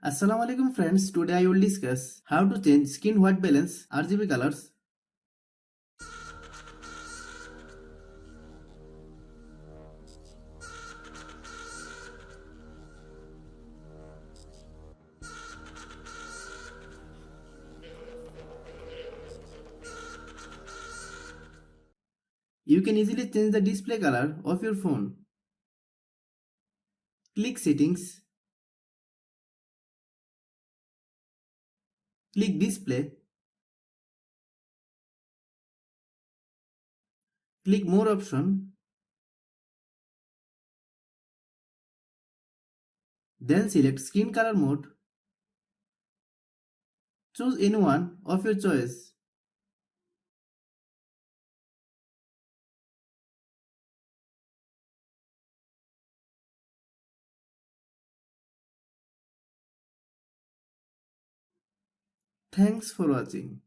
Assalamu alaikum friends, today I will discuss how to change screen white balance RGB colors. You can easily change the display color of your phone. Click settings, click display, click more option, then select screen color mode. Choose any one of your choice. Thanks for watching.